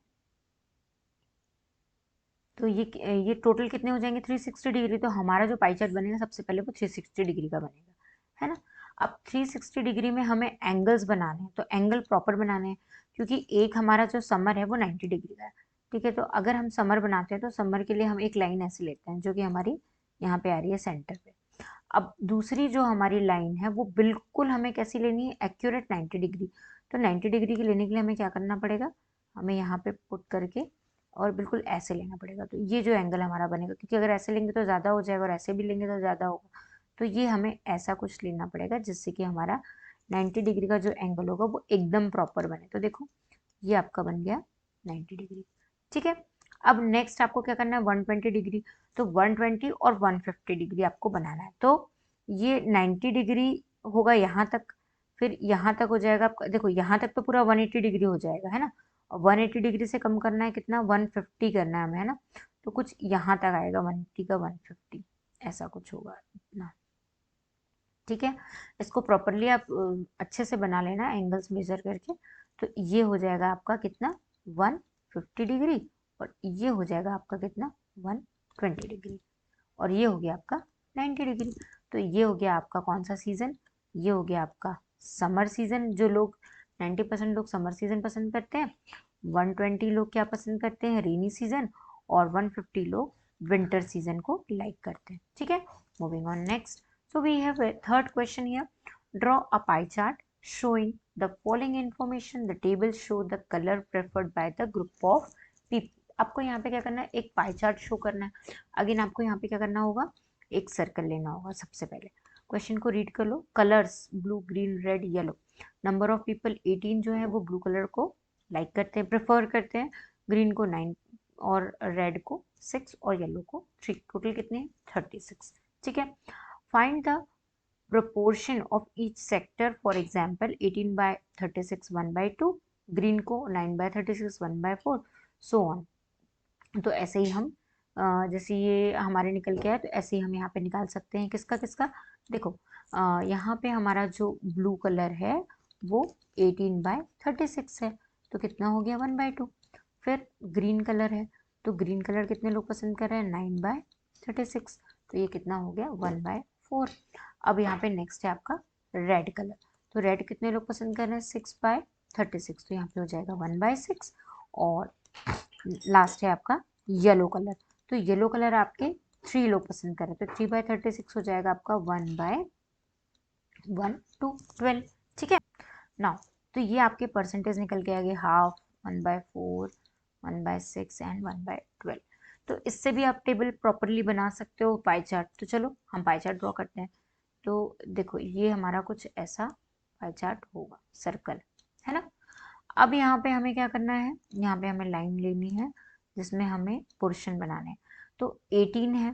तो ये टोटल कितने हो जाएंगे, 360 डिग्री। तो हमारा जो पाई चार्ट बनेगा सबसे पहले वो 360 डिग्री का बनेगा, है ना। अब 360 डिग्री में हमें एंगल्स बनाने हैं, तो एंगल प्रॉपर बनाने हैं, क्योंकि एक हमारा जो समर है वो 90 डिग्री का है। ठीक है, तो अगर हम समर बनाते हैं, तो समर के लिए हम एक लाइन ऐसे लेते हैं जो कि हमारी यहाँ पे आ रही है सेंटर पे। अब दूसरी जो हमारी लाइन है वो बिल्कुल हमें कैसी लेनी है, एक्यूरेट 90 डिग्री। तो 90 डिग्री की लेने के लिए हमें क्या करना पड़ेगा, हमें यहाँ पे पुट करके और बिल्कुल ऐसे लेना पड़ेगा। तो ये जो एंगल हमारा बनेगा, क्योंकि अगर ऐसे लेंगे तो ज़्यादा हो जाएगा और ऐसे भी लेंगे तो ज़्यादा होगा, तो ये हमें ऐसा कुछ लेना पड़ेगा जिससे कि हमारा 90 डिग्री का जो एंगल होगा वो एकदम प्रॉपर बने। तो देखो ये आपका बन गया 90 डिग्री। ठीक है, अब नेक्स्ट आपको क्या करना है, 120 डिग्री। तो 120 और 150 डिग्री आपको बनाना है। तो ये 90 डिग्री होगा यहाँ तक, फिर यहाँ तक हो जाएगा आपका, देखो यहाँ तक तो पूरा 180 डिग्री हो जाएगा, है ना। और 180 डिग्री से कम करना है कितना, 150 करना है हमें, है ना। तो कुछ यहाँ तक आएगा 180 का 150, ऐसा कुछ होगा इतना। ठीक है, इसको प्रॉपरली आप अच्छे से बना लेना एंगल्स मेजर करके। तो ये हो जाएगा आपका कितना, 150 डिग्री, और ये हो जाएगा आपका कितना, 1 20 डिग्री, और ये हो गया आपका 90 डिग्री। तो ये हो गया आपका कौन सा सीजन, ये हो गया आपका समर सीजन। जो लोग 90% लोग समर सीजन पसंद करते हैं, 120 लोग क्या पसंद करते हैं, रेनी सीजन, और 150 लोग विंटर सीजन को लाइक करते हैं। ठीक है, moving on next. So we have a third question here. Draw a pie chart showing the following information. The table show the color preferred by the group of people. आपको यहाँ पे क्या करना है, एक पाई चार्ट शो करना है। Again आपको यहाँ पे क्या करना होगा, एक सर्कल लेना होगा। सबसे पहले क्वेश्चन को रीड कर लो। Colours blue, green, red, yellow. Number of people 18 जो है वो ब्लू कलर को लाइक करते हैं, प्रेफर करते हैं। ग्रीन को 9 और रेड को 6 और येलो को 3। टोटल कितने, 36। ठीक है, find the proportion of each sector. For example 18 by 36 1 by 2, green को 9 by 36 1 by 4, so on। तो ऐसे ही हम जैसे ये हमारे निकल के आया, तो ऐसे ही हम यहाँ पे निकाल सकते हैं। किसका किसका, देखो यहाँ पे हमारा जो ब्लू कलर है वो 18 by 36 है, तो कितना हो गया 1 by 2। फिर ग्रीन कलर है, तो ग्रीन कलर कितने लोग पसंद कर रहे हैं, 9 by 36, तो ये कितना हो गया 1 by 4। अब यहाँ पे नेक्स्ट है आपका रेड कलर, तो रेड कितने लोग पसंद कर रहे हैं, 6 by 36, तो यहाँ पे हो जाएगा 1 by 6। और लास्ट है आपका येलो कलर, तो येलो कलर आपके 3 लोग पसंद कर रहे हैं, तो 3 by 36 हो जाएगा आपका 1 by 1 to 12। ठीक है, नाउ तो ये आपके परसेंटेज निकल के आ गए, half, 1 by 4, 1 by 6 and 1 by 12। तो इससे भी आप टेबल प्रॉपरली बना सकते हो पाई चार्ट। तो चलो हम पाई चार्ट ड्रॉ करते हैं। तो देखो ये हमारा कुछ ऐसा पाई चार्ट होगा, सर्कल है ना। अब यहाँ पे हमें क्या करना है, यहाँ पे हमें लाइन लेनी है जिसमें हमें पोर्शन बनाने हैं। तो 18 है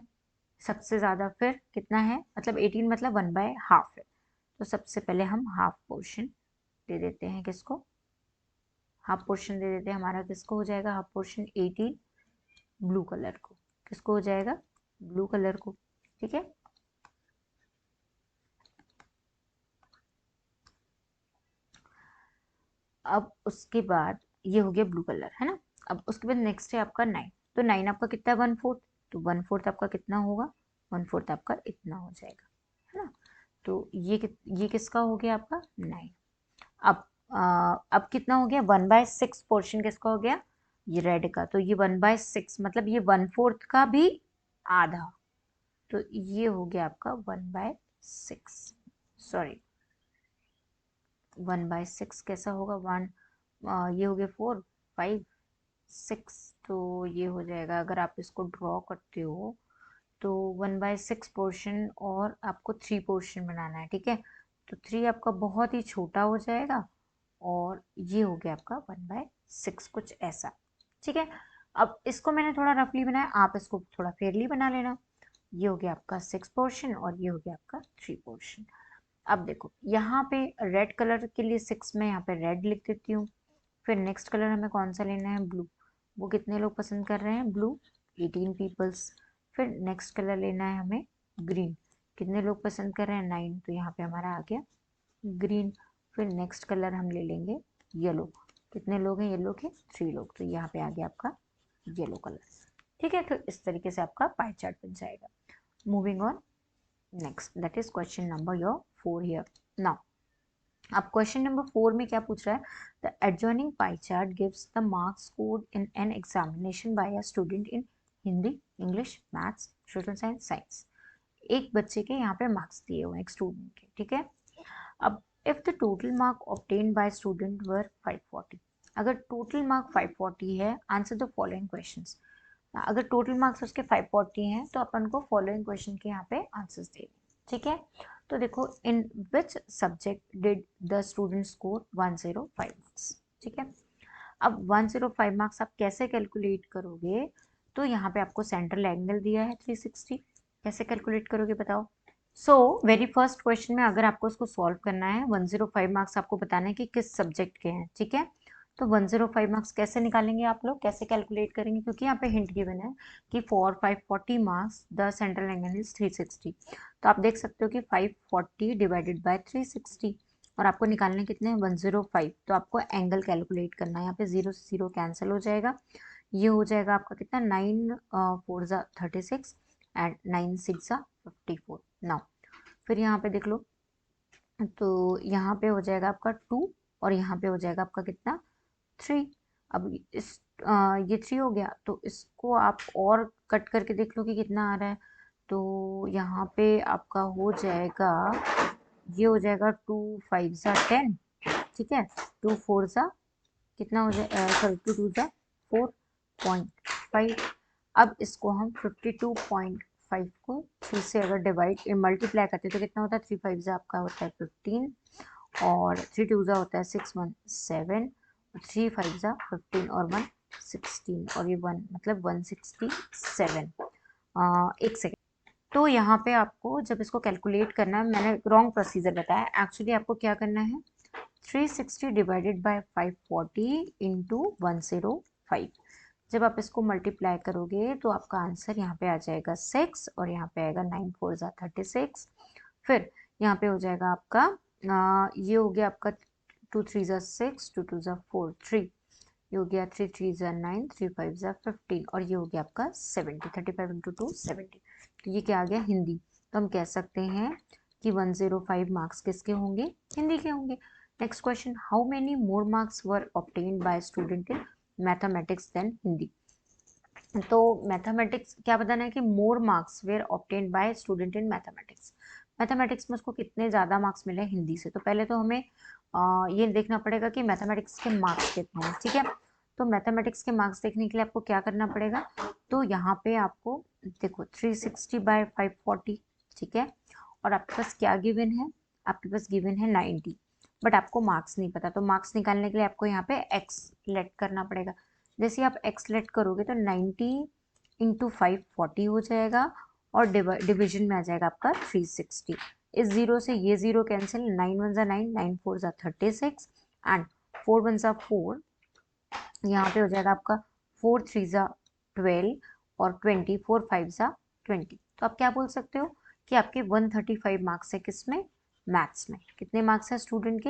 सबसे ज़्यादा, फिर कितना है, मतलब 18 मतलब 1 by हाफ है, तो सबसे पहले हम हाफ पोर्शन दे देते हैं। किसको, हाफ पोर्शन दे देते हैं। हमारा किसको हो जाएगा हाफ पोर्शन, 18 ब्लू कलर को। किसको हो जाएगा, ब्लू कलर को। ठीक है, अब उसके बाद ये हो गया ब्लू कलर है ना। अब उसके बाद नेक्स्ट है आपका 9, तो 9 आपका कितना है, 1/4, तो 1/4 आपका कितना होगा, 1/4 आपका इतना हो जाएगा है ना। तो ये किसका हो गया आपका 9। अब कितना हो गया, 1/6 पोर्शन किसका हो गया, ये रेड का। तो ये 1/6 मतलब ये 1/4 का भी आधा, तो ये हो गया आपका 1/6। सॉरी 1/6 कैसा होगा, 1 ये हो गया 4 5 6, तो ये हो जाएगा, अगर आप इसको ड्रॉ करते हो तो 1/6 पोर्शन, और आपको 3 पोर्शन बनाना है। ठीक है, तो 3 आपका बहुत ही छोटा हो जाएगा, और ये हो गया आपका 1/6 कुछ ऐसा। ठीक है, अब इसको मैंने थोड़ा रफली बनाया, आप इसको थोड़ा फेयरली बना लेना। ये हो गया आपका 6 पोर्शन, और ये हो गया आपका 3 पोर्शन। अब देखो यहाँ पे रेड कलर के लिए 6 में यहाँ पे रेड लिख देती हूँ। फिर नेक्स्ट कलर हमें कौन सा लेना है, ब्लू। वो कितने लोग पसंद कर रहे हैं, ब्लू 18 पीपल्स। फिर नेक्स्ट कलर लेना है हमें ग्रीन, कितने लोग पसंद कर रहे हैं, 9, तो यहाँ पे हमारा आ गया ग्रीन। फिर नेक्स्ट कलर हम ले लेंगे येलो, कितने लोग हैं येलो के, 3 लोग, तो यहाँ पे आ गया आपका येलो कलर। ठीक है, तो इस तरीके से आपका पाई चार्ट बन जाएगा। Moving on next, that is question number your 4 here. Now अब क्वेश्चन नंबर 4 में क्या पूछ रहा है, the adjoining pie chart gives the marks scored in an examination by a student in Hindi, English, maths, social science, science. एक बच्चे के यहाँ पे मार्क्स दिए हुए हैं एक स्टूडेंट के। ठीक है, अब if the total mark obtained by student वर 540, अगर टोटल मार्क 540 है, आंसर द फॉलोइंग क्वेश्चंस। अगर टोटल मार्क्स उसके 540 हैं तो अपन को फॉलोइंग क्वेश्चन के यहाँ पे आंसर्स देंगे। ठीक है, तो देखो in which subject did the student score 105 marks. ठीक है, अब 105 मार्क्स आप कैसे कैलकुलेट करोगे, तो यहाँ पे आपको सेंट्रल एंगल दिया है 360, कैसे कैलकुलेट करोगे बताओ। सो वेरी फर्स्ट क्वेश्चन में अगर आपको इसको सॉल्व करना है, 105 मार्क्स आपको बताना है कि किस सब्जेक्ट के हैं। ठीक है, तो 105 मार्क्स कैसे निकालेंगे आप लोग, कैसे कैलकुलेट करेंगे, क्योंकि यहाँ पे हिंट गिवन है कि for 540 marks the central angle is 360। तो आप देख सकते हो कि 540 डिवाइडेड बाय 360, और आपको निकालने कितने हैं 105, तो आपको एंगल कैलकुलेट करना है। यहाँ पे 0 से 0 कैंसिल हो जाएगा, ये हो जाएगा आपका कितना 9 4 जा 36 एंड 9 6 जा 54। नाउ फिर यहाँ पे देख लो, तो यहाँ पे हो जाएगा आपका 2 और यहाँ पे हो जाएगा आपका कितना 3। अब इस ये 3 हो गया, तो इसको आप और कट करके देख लो कि कितना आ रहा है। तो यहाँ पे आपका हो जाएगा, ये हो जाएगा 2 5 जा 10, ठीक है। 2 4 जा कितना हो जाए, सॉरी 2 2 जा 4.5। अब इसको हम 52.5 को 3 से अगर डिवाइड मल्टीप्लाई करते हैं तो कितना होता है, 3 5 जा आपका होता है 15 और 3 2 जा होता है 6 1 7, 3 5 जा 15 और 1 16 और ये 1 मतलब 167। एक सेकेंड, तो यहाँ पे आपको जब इसको कैलकुलेट करना है, मैंने रॉन्ग प्रोसीजर बताया। एक्चुअली आपको क्या करना है, 360 डिवाइडेड बाय 540 इंटू 105। जब आप इसको मल्टीप्लाई करोगे तो आपका आंसर यहाँ पे आ जाएगा 6 और यहाँ पे आएगा 9 4 जा 36। फिर यहाँ पे हो जाएगा आपका ये हो गया आपका 2 3 जा 6, 2 2 जा 4 3, ये हो गया 3 3 जा 9, 3 5 जा 15 और ये हो गया आपका 70। 35 इंटू 2 70। तो ये क्या आ गया, हिंदी। तो हम कह सकते हैं कि 105 मार्क्स किसके होंगे, हिंदी के होंगे। Next question, how many more marks were obtained by student in mathematics than Hindi. तो मैथमेटिक्स क्या बताना है कि more marks were obtained by student in mathematics. Mathematics में उसको कितने ज़्यादा मार्क्स मिले हिंदी से। तो पहले तो हमें ये देखना पड़ेगा कि मैथमेटिक्स के मार्क्स कितने हैं, ठीक है। तो मैथमेटिक्स के मार्क्स देखने के लिए आपको क्या करना पड़ेगा, तो यहाँ पे आपको देखो 360 बाय 540, ठीक है। और आपके पास क्या गिवन है, आपके पास गिवन है 90, बट आपको मार्क्स नहीं पता। तो मार्क्स निकालने के लिए आपको यहाँ पे एक्स लेट करना पड़ेगा। जैसे आप एक्स लेट करोगे तो 90 इंटू 540 हो जाएगा और डिवीजन में आ जाएगा आपका 360। इस जीरो से ये जीरो कैंसिल, 9 1 जा 9, 9 4 जा 36 एंड 4 1 जा 4, यहाँ पे हो जाएगा आपका 4 3 जा 12 और 20 4 5 जा 20। तो आप क्या बोल सकते हो कि आपके 135 मार्क्स है किसमें, मैथ्स में। कितने मार्क्स है स्टूडेंट के,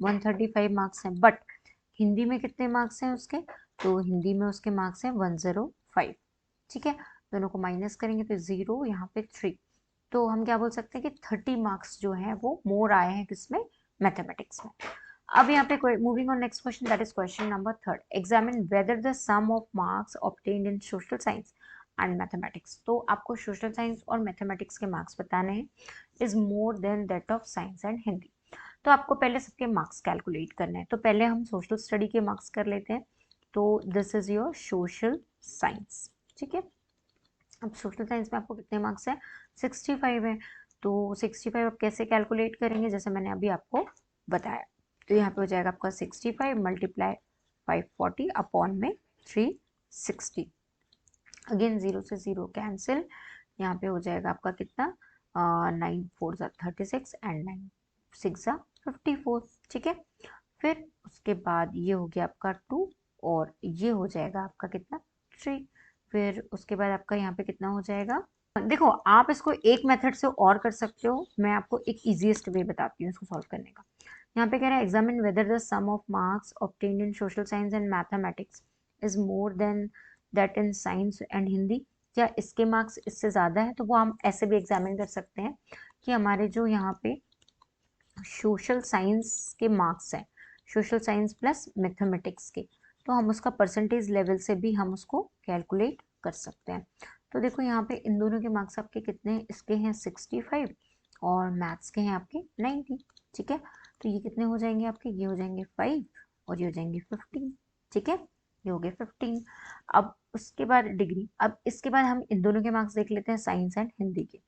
135 मार्क्स हैं। बट हिंदी में कितने मार्क्स हैं उसके, तो हिंदी में उसके मार्क्स हैं 105, ठीक है। दोनों को माइनस करेंगे तो 0, यहाँ पे 3। तो हम क्या बोल सकते हैं कि 30 मार्क्स जो हैं वो मोर आए हैं किसमें, मैथमेटिक्स में। अब यहाँ पे moving on next question, that is question number 3, examine whether the sum of marks obtained in social science and mathematics. तो आपको सोशल साइंस और मैथमेटिक्स के मार्क्स बताने हैं, is more than that of science and Hindi. तो आपको पहले सबके मार्क्स कैलकुलेट करने हैं। तो पहले हम सोशल स्टडी के मार्क्स कर लेते हैं। तो this is your social science, ठीक है। अब सोशल साइंस में आपको कितने मार्क्स है, 65 है। तो 65 आप कैसे कैलकुलेट करेंगे, जैसे मैंने अभी आपको बताया। तो यहाँ पे हो जाएगा आपका 65 मल्टीप्लाई 540 अपॉन में 360। अगेन 0 से 0 कैंसिल, यहाँ पे हो जाएगा आपका कितना 9 4 जा 36 एंड 9 6 जा 54, ठीक है। फिर उसके बाद ये हो गया आपका 2 और ये हो जाएगा आपका कितना 3। फिर उसके बाद आपका यहाँ पे कितना हो जाएगा, देखो आप इसको एक मेथड से और कर सकते हो, मैं आपको एक इजीएस्ट वे बताती हूँ इसको सॉल्व करने का। यहाँ पे कह रहा है examine whether the sum of marks obtained in social science and mathematics is more than that in science and Hindi. क्या इसके मार्क्स इससे ज़्यादा है, तो वो हम ऐसे भी एग्जामिन कर सकते हैं कि हमारे जो यहाँ पे सोशल साइंस के मार्क्स हैं, सोशल साइंस प्लस मैथमेटिक्स के, तो हम उसका परसेंटेज लेवल से भी हम उसको कैलकुलेट कर सकते हैं। तो देखो यहाँ पे इन दोनों के मार्क्स आपके कितने, इसके हैं 65 और मैथ्स के हैं आपके 90, ठीक है। तो ये कितने हो जाएंगे आपके, ये हो जाएंगे 5 और ये हो जाएंगे 15, ठीक है। ये हो गए 15। अब उसके बाद डिग्री, अब इसके बाद हम इन दोनों के मार्क्स देख लेते हैं साइंस एंड हिंदी के।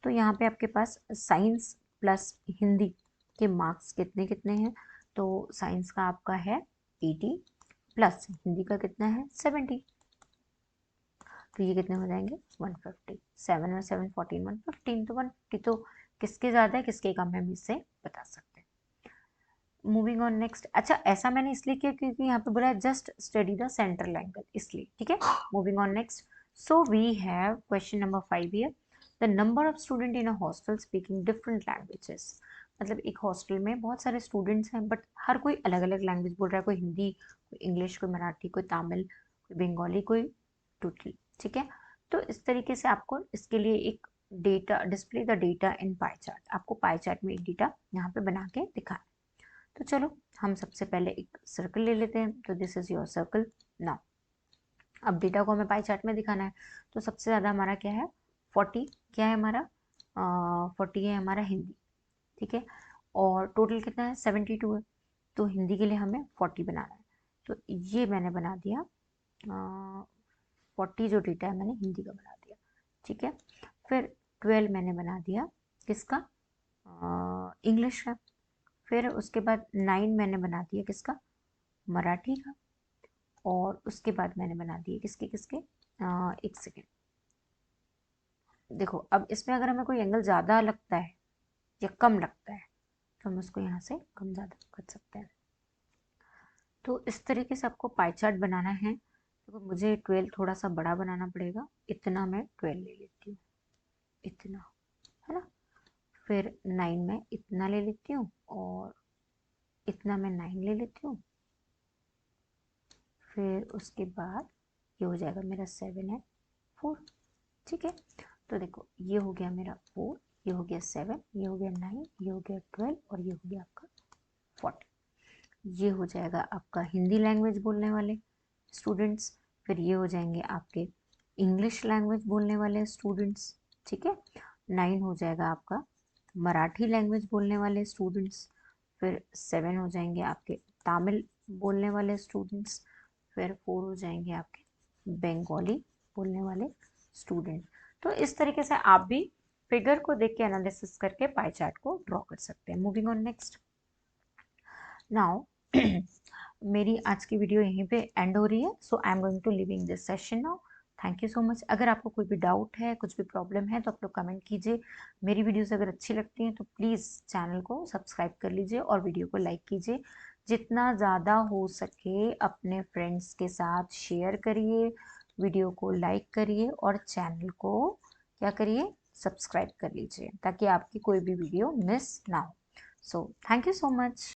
तो यहाँ पे आपके पास साइंस प्लस हिंदी के मार्क्स कितने कितने हैं, तो साइंस का आपका है 80 प्लस हिंदी का कितना है 70। तो ये कितने हो जाएंगे 150, 7 में 7 14 115। तो 150 तो किसके ज़्यादा है किसके कम है हम इससे बता सकते हैं। मूविंग ऑन नेक्स्ट, अच्छा ऐसा मैंने इसलिए किया क्योंकि यहाँ पे बोला है just study the central angle, इसलिए, ठीक है। Moving on next, so we have question number 5 here, the number of student in a hostel speaking different languages. मतलब एक हॉस्टल में बहुत सारे स्टूडेंट्स हैं बट हर कोई अलग अलग लैंग्वेज बोल रहा है, कोई हिंदी, कोई इंग्लिश, कोई मराठी, कोई तमिल, कोई बंगाली, कोई टोटल, ठीक है। तो इस तरीके से आपको इसके लिए एक data, display the data in pi chart, आपको पाई चार्ट में एक डेटा यहाँ पे बना के दिखाना। तो चलो हम सबसे पहले एक सर्कल ले लेते हैं। तो this is your circle now. अब डेटा को हमें पाई चार्ट में दिखाना है, तो सबसे ज़्यादा हमारा क्या है 40, क्या है हमारा 40 है हमारा हिंदी, ठीक है। और टोटल कितना है 72 है, तो हिंदी के लिए हमें 40 बनाना है। तो ये मैंने बना दिया 40 जो डेटा है मैंने हिंदी का बना दिया, ठीक है। फिर 12 मैंने बना दिया किसका, इंग्लिश का। फिर उसके बाद 9 मैंने बना दिया किसका, मराठी का। और उसके बाद मैंने बना दिए किसके किसके, एक सेकेंड, देखो अब इसमें अगर हमें कोई एंगल ज़्यादा लगता है या कम लगता है तो हम उसको यहाँ से कम ज़्यादा कर सकते हैं। तो इस तरीके से आपको पाई चार्ट बनाना है। तो मुझे 12 थोड़ा सा बड़ा बनाना पड़ेगा, इतना मैं 12 ले लेती हूँ, इतना, है ना। फिर 9 में इतना ले लेती हूँ और इतना मैं 9 ले लेती हूँ। फिर उसके बाद ये हो जाएगा मेरा 7 है 4, ठीक है। तो देखो ये हो गया मेरा 4, ये हो गया 7, ये हो गया 9, ये हो गया 12 और ये हो गया आपका 40। ये हो जाएगा आपका हिंदी लैंग्वेज बोलने वाले स्टूडेंट्स। फिर ये हो जाएंगे आपके इंग्लिश लैंग्वेज बोलने वाले स्टूडेंट्स, ठीक है। 9 हो जाएगा आपका मराठी लैंग्वेज बोलने वाले स्टूडेंट्स। फिर 7 हो जाएंगे आपके तमिल बोलने वाले स्टूडेंट्स। फिर 4 हो जाएंगे आपके बंगाली बोलने वाले स्टूडेंट। तो इस तरीके से आप भी फिगर को देख के एनालिसिस करके पाई चार्ट को ड्रॉ कर सकते हैं। मूविंग ऑन नेक्स्ट नाउ मेरी आज की वीडियो यहीं पे एंड हो रही है। So I am going to leaving this session now. Thank you so much. अगर आपको कोई भी डाउट है, कुछ भी प्रॉब्लम है तो आप लोग कमेंट कीजिए। मेरी वीडियोस अगर अच्छी लगती हैं तो प्लीज़ चैनल को सब्सक्राइब कर लीजिए और वीडियो को लाइक कीजिए। जितना ज़्यादा हो सके अपने फ्रेंड्स के साथ शेयर करिए, वीडियो को लाइक करिए और चैनल को क्या करिए, सब्सक्राइब कर लीजिए ताकि आपकी कोई भी वीडियो मिस ना हो। So thank you so much.